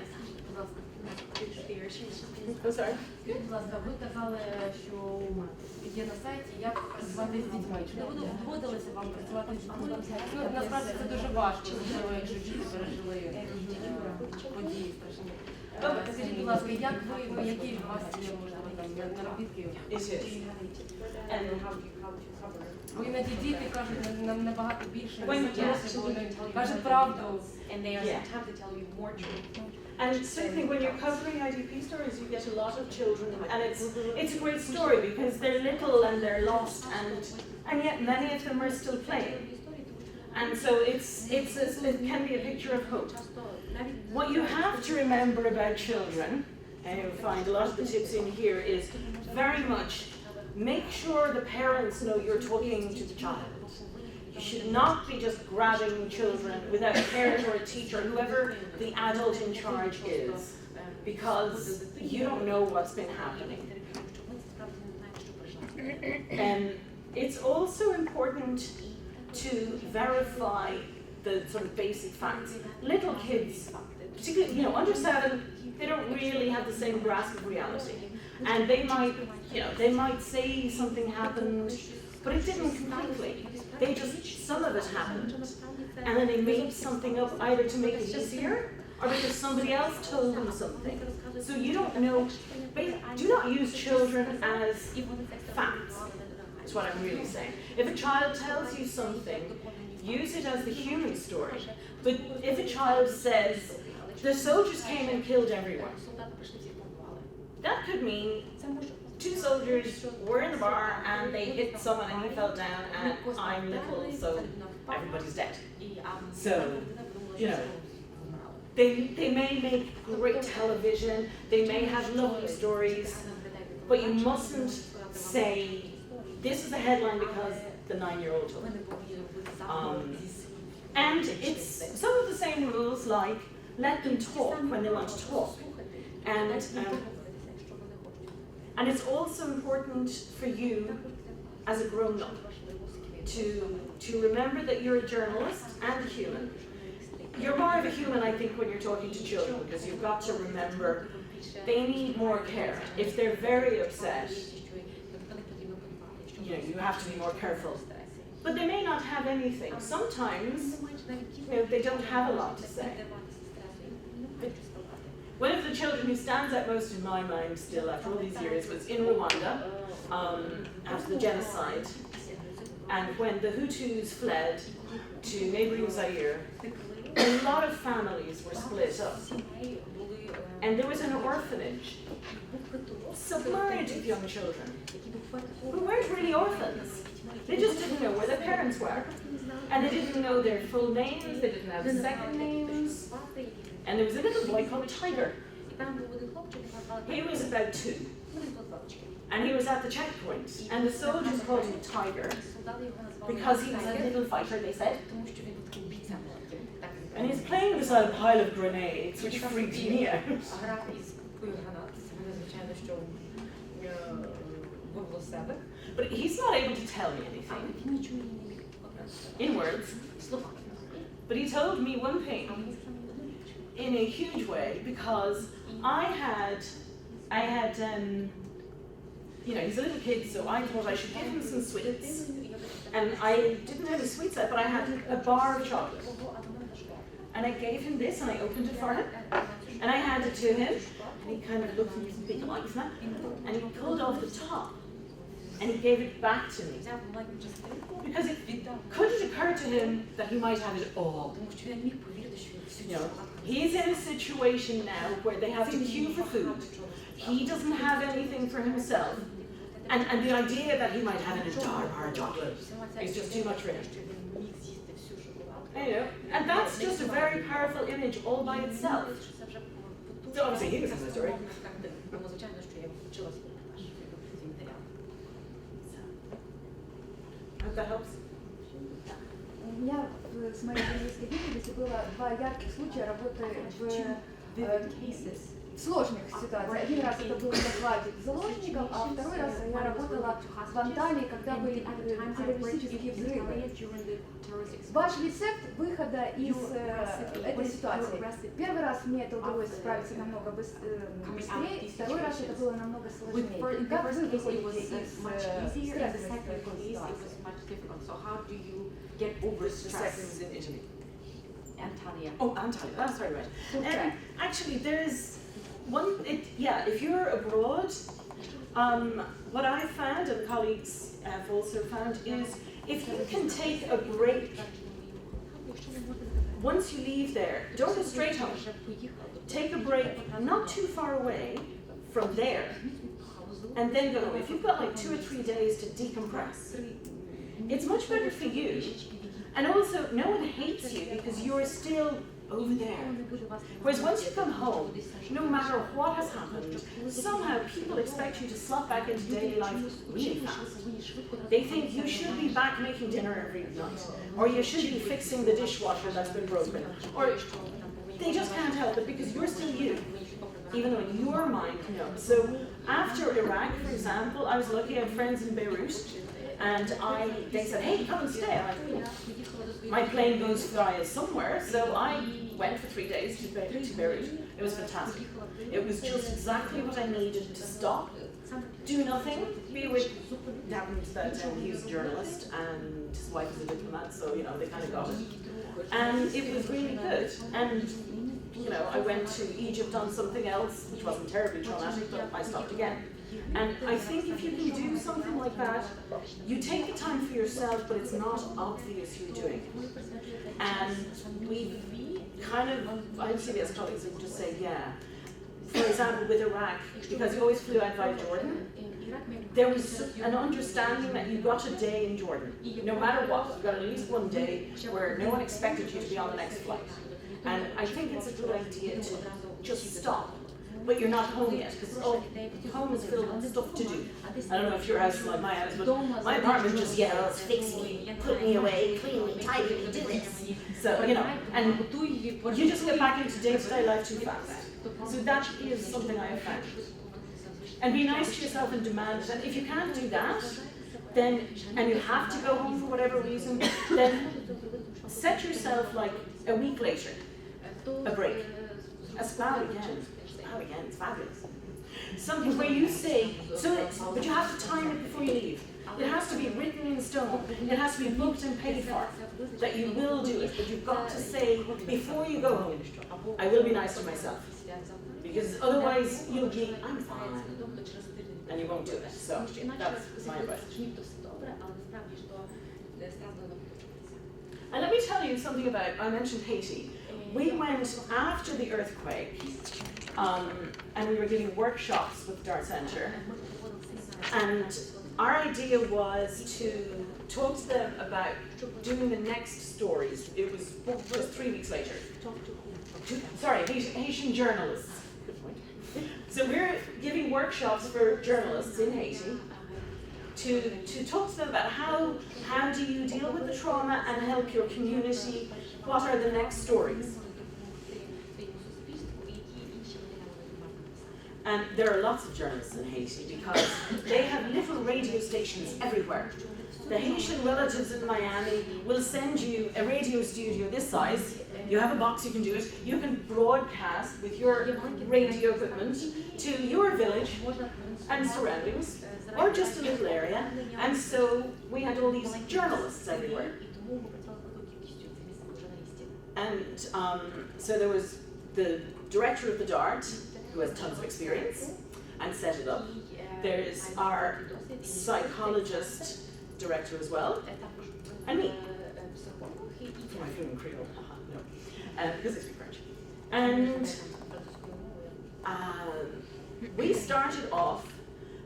Oh, sorry. Скажіть, будь ласка, ви казали, що є на сайті, як працювати з дітьми. Чи доводилося вам працювати з дітьми? Насправді це дуже важко, особливо якщо діти пережили події страшні. Скажіть, будь ласка, як ви, які у вас є, можливо, наробітки? Бо іноді діти кажуть набагато більше, вони кажуть правду. And they are sometimes to tell you more truth. And same thing, when you're covering IDP stories, you get a lot of children, and it's a great story because they're little and they're lost, and yet many of them are still playing. And so it can be a picture of hope. What you have to remember about children, and you'll find a lot of the tips in here, is very much make sure the parents know you're talking to the child. You should not be just grabbing children without a parent or a teacher, whoever the adult in charge is, because you don't know what's been happening. And it's also important to verify the sort of basic facts. Little kids, particularly under 7, they don't really have the same grasp of reality, and they might say something happened, but it didn't completely. Some of it happened, and then they made something up either to make it easier or because somebody else told them something. So you don't know. Do not use children as facts. That's what I'm really saying. If a child tells you something, use it as the human story. But if a child says, the soldiers came and killed everyone, that could mean 2 soldiers were in the bar and they hit someone and he fell down and I'm little, so everybody's dead. So, they may make great television, they may have lovely stories, but you mustn't say, this is the headline because the 9-year-old told me. And it's some of the same rules, like let them talk when they want to talk. And it's also important for you as a grown-up to remember that you're a journalist and a human. You're more of a human, I think, when you're talking to children, because you've got to remember they need more care. If they're very upset, you have to be more careful. But they may not have anything. Sometimes, they don't have a lot to say. One of the children who stands out most in my mind still after all these years was in Rwanda after the genocide. And when the Hutus fled to neighboring Zaire, a lot of families were split up. And there was an orphanage submerged with young children who weren't really orphans. They just didn't know where their parents were. And they didn't know their full names, they didn't have second names. And there was a little boy called Tiger. He was about 2. And he was at the checkpoint. And the soldiers called him Tiger because he was a little fighter, they said. And he's playing beside a pile of grenades, which freaked me out. But he's not able to tell me anything in words. But he told me one thing. in a huge way because I had, you know, he's a little kid, so I thought I should give him some sweets. And I didn't have any sweets left, but I had a bar of chocolate. And I gave him this, and I opened it for him. And I handed it to him, and he kind of looked at me with big eyes, and he pulled off the top, and he gave it back to me. Because it couldn't occur to him that he might have it all. You know, he's in a situation now where they have to queue for food. He doesn't have anything for himself. And the idea that he might have an entire bar of chocolate is just too much for him. You know, and that's just a very powerful image all by itself. So obviously he was in the story. I hope that helps. У меня с моей журналистской деятельностью было два ярких случая работы в сложных ситуациях. Один раз это был захват заложников, а второй раз я работала в Анталии, когда были террористические взрывы. Ваш рецепт выхода из этой ситуации. Первый раз мне это удалось справиться намного быстрее, второй раз это было намного сложнее. Как вы выходите из стрессовой ситуации? Get over The second was in Italy. Antalya. Oh, Antalya, that's very right. Actually, there's one, if you're abroad, what I found, and colleagues have also found, is if you can take a break, once you leave there, don't go straight home. Take a break not too far away from there, and then go home. If you've got like 2 or 3 days to decompress, it's much better for you. And also, no one hates you because you're still over there. Whereas once you come home, no matter what has happened, somehow people expect you to slot back into daily life really fast. They think you should be back making dinner every night, or you should be fixing the dishwasher that's been broken, or they just can't help it because you're still you, even though in your mind, no. So after Iraq, for example, I was lucky, I had friends in Beirut, and they said, hey, come and stay. My plane goes via somewhere, so I went for 3 days to Beirut. It was fantastic. It was just exactly what I needed to stop, do nothing, be with, it happened that he was a journalist and his wife was a diplomat, so you know, they kind of got it. And it was really good. And you know, I went to Egypt on something else, which wasn't terribly traumatic, but I stopped again. And I think if you can do something like that, you take the time for yourself, but it's not obvious you're doing it. And we kind of, I have CBS colleagues who just say, yeah. For example, with Iraq, because you always flew out via Jordan, there was an understanding that you got a day in Jordan. No matter what, you got at least one day where no one expected you to be on the next flight. And I think it's a good idea to just stop. But you're not home yet, because home is filled with stuff to do. I don't know if your house is like my house, but my apartment just yells, fix me, put me away, clean me, tidy me, do this. So, you know, and you just get back into day-to-day life too fast. So that is something I have found. And be nice to yourself and demand it. And if you can't do that, then, and you have to go home for whatever reason, then set yourself like a week later, a break, a spa weekend. Again, it's fabulous. Something where you say, but you have to time it before you leave. It has to be written in stone. It has to be booked and paid for, that you will do it. But you've got to say, before you go home, I will be nice to myself. Because otherwise, you'll be, I'm fine. And you won't do it. So that's my advice. And let me tell you something about, I mentioned Haiti. We went after the earthquake, and we were giving workshops with Dart Centre, and our idea was to talk to them about doing the next stories. It was just 3 weeks later. Sorry, Haitian journalists. Good point. So we're giving workshops for journalists in Haiti to talk to them about how do you deal with the trauma and help your community, what are the next stories. And there are lots of journalists in Haiti because they have little radio stations everywhere. The Haitian relatives in Miami will send you a radio studio this size You have a box, you can do it. You can broadcast with your radio equipment to your village and surroundings, or just a little area. And so we had all these journalists everywhere. And so there was the director of the Dart, who has tons of experience, and set it up. There's our psychologist director as well, and me. My fluent Creole, no, because I speak French. And we started off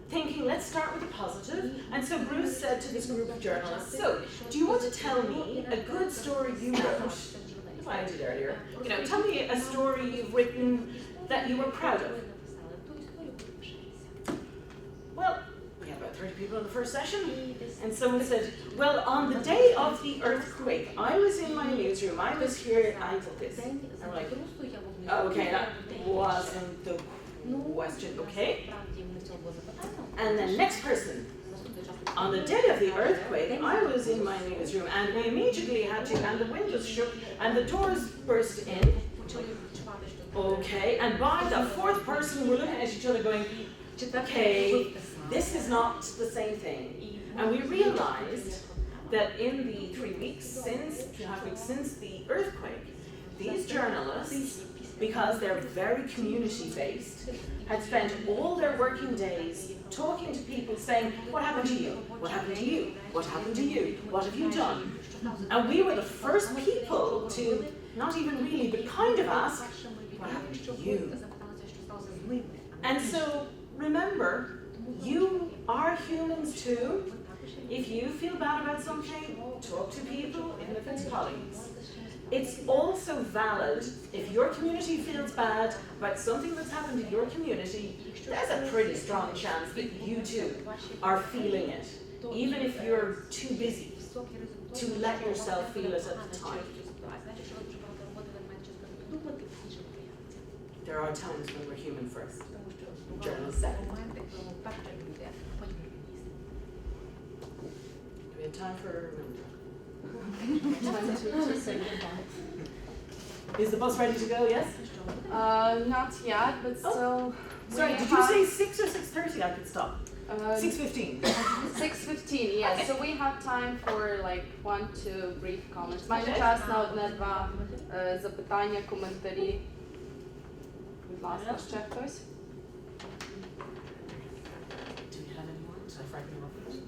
thinking, let's start with a positive. And so Bruce said to this group of journalists, so, do you want to tell me a good story you wrote? I did earlier. You know, tell me a story you've written that you were proud of. Well, we had about 30 people in the first session, and someone said, well, on the day of the earthquake, I was in my newsroom, I was here, I did this. I'm like, okay, that wasn't the question, okay? And then next person, on the day of the earthquake, I was in my newsroom, and we immediately had to, and the windows shook, and the doors burst in. Okay, and by the fourth person, we're looking at each other going, okay, this is not the same thing. And we realized that in the 2.5 weeks since the earthquake, these journalists, because they're very community-based, had spent all their working days talking to people saying, what happened to you? What happened to you? What happened to you? What have you done? And we were the first people to not even really, but kind of ask, what happened to you? And so remember, you are humans too. If you feel bad about something, talk to people, even if it's colleagues. It's also valid if your community feels bad about something that's happened to your community, there's a pretty strong chance that you too are feeling it, even if you're too busy to let yourself feel it at the time. There are times when we're human first, journalists second. Do we have time for Is the bus ready to go, yes? Not yet, but still. Sorry, did you say 6 or 6:30? I could stop. 6:15. 6:15, yes. So we have time for like 1-2 brief comments. Маємо час на одне-два запитання, коментарі. Будь ласка, ще хтось?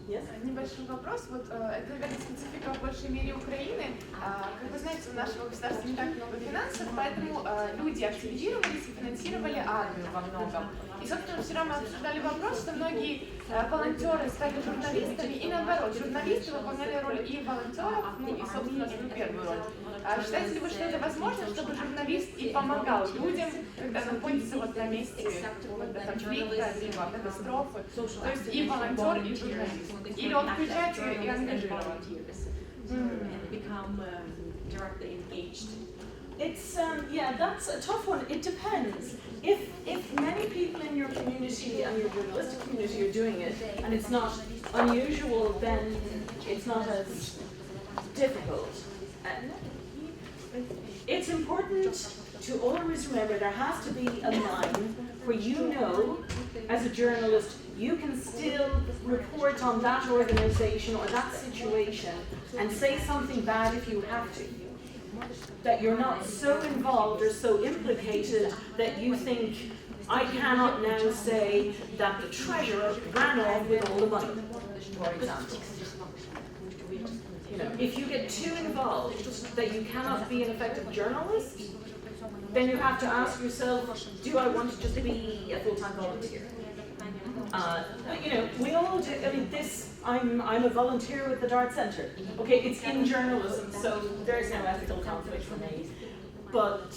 Yes? Небольшой вопрос. Вот это, наверное, специфика в большей мере Украины. Как вы знаете, у нашего государства не так много финансов, поэтому люди активизировались и финансировали армию во многом. И, собственно, вчера мы обсуждали вопрос, что многие волонтеры стали журналистами, и наоборот, журналисты выполняли роль и волонтеров, ну и, собственно, свою первую роль. Считаете ли вы, что это возможно, чтобы журналист и помогал людям, когда находится вот на месте конфликта, либо катастрофы, то есть и волонтер, и журналист? Или он включается и ангажирован? It's yeah, that's a tough one. It depends. If many people in your community and your journalistic community are doing it, and it's not unusual, then it's not as difficult. It's important to always remember there has to be a line where you know, as a journalist, you can still report on that organization or that situation and say something bad if you have to. That you're not so involved or so implicated that you think, I cannot now say that the treasurer ran off with all the money, for example. You know, if you get too involved that you cannot be an effective journalist, then you have to ask yourself, do I want to just be a full-time volunteer? But you know, we all do, I mean, I'm a volunteer with the Dart Centre. Okay, it's in journalism, so there's no ethical conflict for me. But,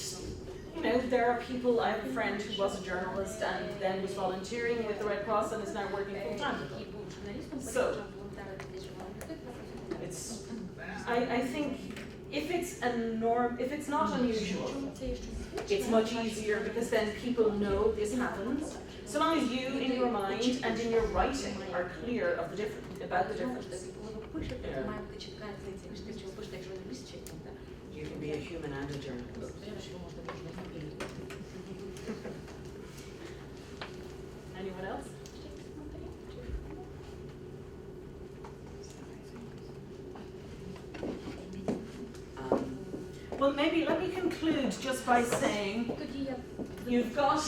you know, there are people, I have a friend who was a journalist and then was volunteering with the Red Cross and is now working full-time with them. So, I think if it's not unusual, it's much easier because then people know this happens. So long as you, in your mind and in your writing, are clear of the about the difference. You can be a human and a journalist. Anyone else? Well, maybe let me conclude just by saying you've got,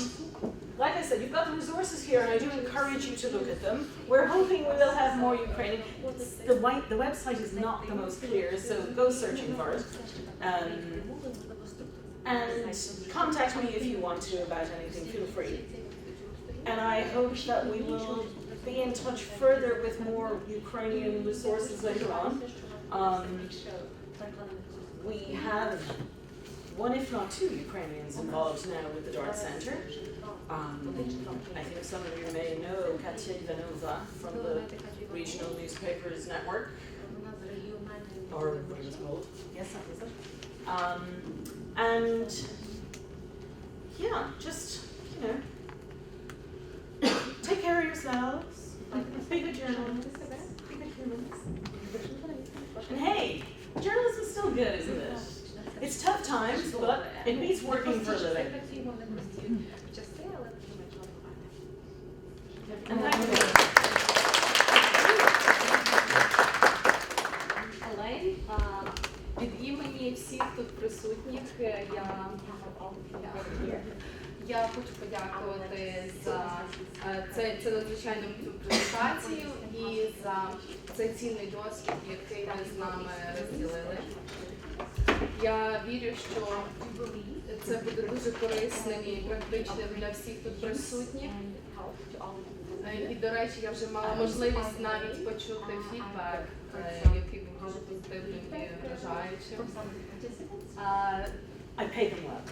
like I said, you've got the resources here, and I do encourage you to look at them. We're hoping we will have more Ukrainian. The website is not the most clear, so go searching for it. And contact me if you want to about anything, feel free. And I hope that we will be in touch further with more Ukrainian resources later on. We have one, if not two, Ukrainians involved now with the Dart Center. I think some of you may know ч.2 from the Regional Newspapers Network, or what it was called. Yes, that was it. And yeah, just, you know, take care of yourselves, be good journalists, be good humans. And hey, journalism is still good, isn't it? It's tough times, but it beats working for a living. And thank you. Елейн, від імені всіх тут присутніх я хочу подякувати за це надзвичайну презентацію і за цей цінний досвід, який ви з нами розділили. Я вірю, що це буде дуже корисним і практичним для всіх тут присутніх. І, до речі, я вже мала можливість навіть почути фідбек, який був дуже позитивним і вражаючим. I pay them well.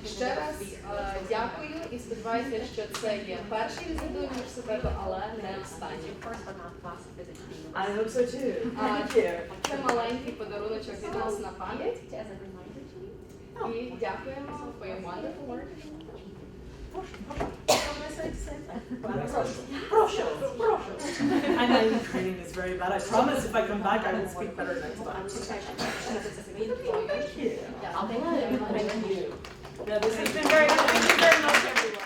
Ще раз дякую і сподіваюся, що це є перший візит до університету, але не останній. I hope so too. Thank you. Це маленький подаруночок від нас на пам'ять. І дякуємо for your wonderful work. Proszę. I know Ukrainian is very bad. I promise if I come back I will speak better next time. Thank you. Thank you. No, this has been very good. Thank you very much, everyone.